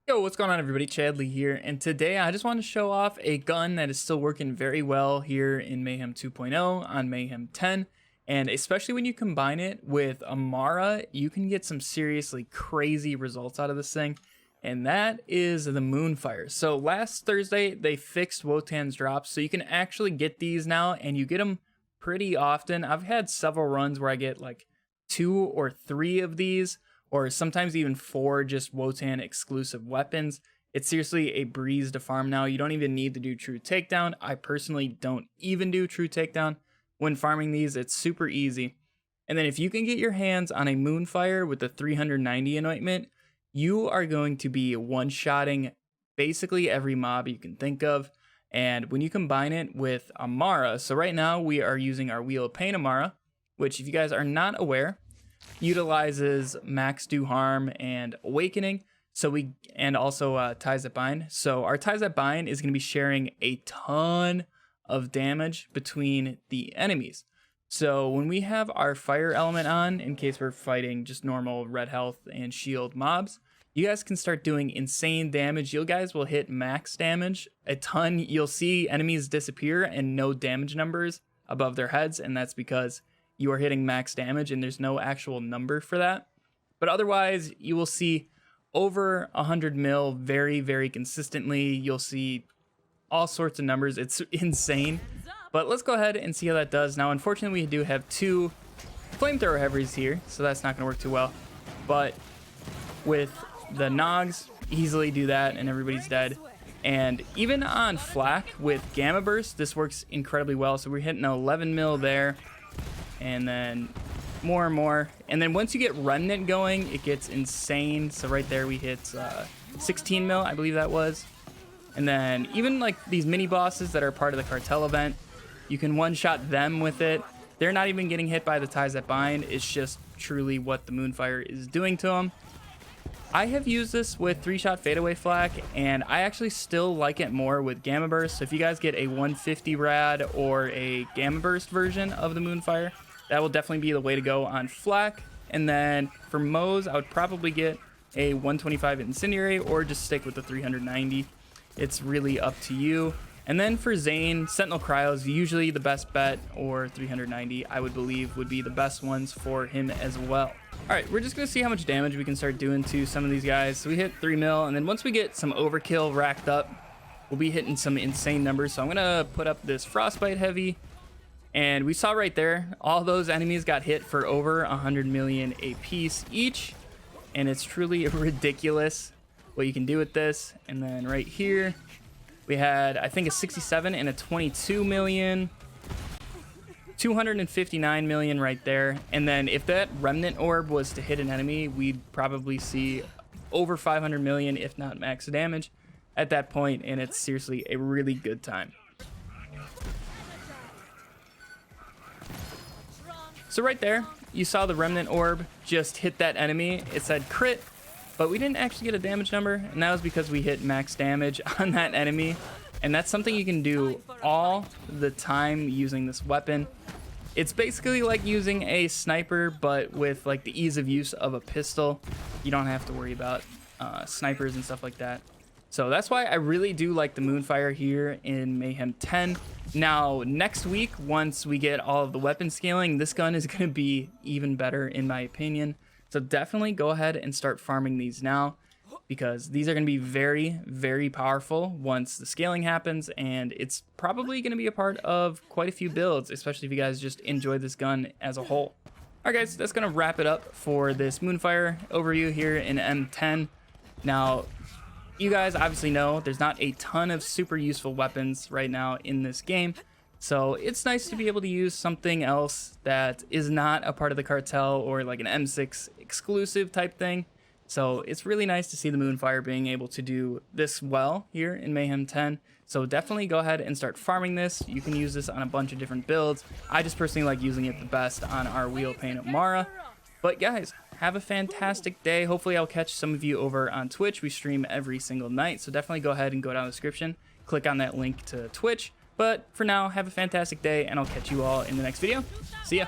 Yo, what's going on everybody? Chadley here, and today I just want to show off a gun that is still working very well here in Mayhem 2.0 on Mayhem 10, and especially when you combine it with Amara, you can get some seriously crazy results out of this thing, and that is the Moonfire. So last Thursday, they fixed Wotan's drops, so you can actually get these now, and you get them pretty often. I've had several runs where I get like 2 or 3 of these, or sometimes even 4 just Wotan exclusive weapons. It's seriously a breeze to farm now. You don't even need to do true takedown. I personally don't even do true takedown when farming these. It's super easy. And then if you can get your hands on a Moonfire with the 390 anointment, you are going to be one-shotting basically every mob you can think of. And when you combine it with Amara, so right now we are using our Wheel of Pain Amara, which if you guys are not aware, utilizes max do harm and awakening, and also ties that bind. So our ties that bind is going to be sharing a ton of damage between the enemies. So when we have our fire element on, in case we're fighting just normal red health and shield mobs, you guys can start doing insane damage. You guys will hit max damage a ton. You'll see enemies disappear and no damage numbers above their heads, and that's because you are hitting max damage and there's no actual number for that. But otherwise, you will see over 100 mil very, very consistently. You'll see all sorts of numbers. It's insane. But let's go ahead and see how that does. Now, unfortunately, we do have 2 flamethrower heavies here, so that's not going to work too well. But with the Nogs, easily do that and everybody's dead. And even on Flak with Gamma Burst, this works incredibly well. So we're hitting 11 mil there. And then more and more. And then once you get Remnant going, it gets insane. So right there we hit 16 mil, I believe that was. And then even like these mini bosses that are part of the cartel event, you can one-shot them with it. They're not even getting hit by the ties that bind. It's just truly what the Moonfire is doing to them. I have used this with 3-shot fadeaway flak, and I actually still like it more with Gamma Burst. So if you guys get a 150 rad or a Gamma Burst version of the Moonfire, that will definitely be the way to go on flak. And then for Moes, I would probably get a 125 incendiary or just stick with the 390. It's really up to you. And then for Zane, Sentinel Cryo is usually the best bet, or 390 I would believe would be the best ones for him as well. Alright, we're just going to see how much damage we can start doing to some of these guys. So we hit 3 mil, and then once we get some overkill racked up, we'll be hitting some insane numbers. So I'm going to put up this Frostbite Heavy, and we saw right there, all those enemies got hit for over 100 million a piece each, and it's truly ridiculous what you can do with this. And then right here, we had, I think, a 67 and a 22 million. 259 million right there. And then if that Remnant Orb was to hit an enemy, we'd probably see over 500 million, if not max damage at that point, and it's seriously a really good time. So right there, you saw the Remnant Orb just hit that enemy. It said crit, but we didn't actually get a damage number, and that was because we hit max damage on that enemy. And that's something you can do all the time using this weapon. It's basically like using a sniper, but with like the ease of use of a pistol. You don't have to worry about snipers and stuff like that. So that's why I really do like the Moonfire here in Mayhem 10. Now, next week, once we get all of the weapon scaling, this gun is going to be even better in my opinion. So definitely go ahead and start farming these now, because these are going to be very, very powerful once the scaling happens, and it's probably going to be a part of quite a few builds, especially if you guys just enjoy this gun as a whole. Alright guys, that's going to wrap it up for this Moonfire overview here in M10. Now, you guys obviously know there's not a ton of super useful weapons right now in this game, so it's nice to be able to use something else that is not a part of the cartel or like an M6 exclusive type thing. So it's really nice to see the Moonfire being able to do this well here in Mayhem 10. So definitely go ahead and start farming this. You can use this on a bunch of different builds. I just personally like using it the best on our Wheel of Pain Amara. But guys, have a fantastic day. Hopefully I'll catch some of you over on Twitch. We stream every single night, so definitely go ahead and go down the description. Click on that link to Twitch. But for now, have a fantastic day, and I'll catch you all in the next video. See ya.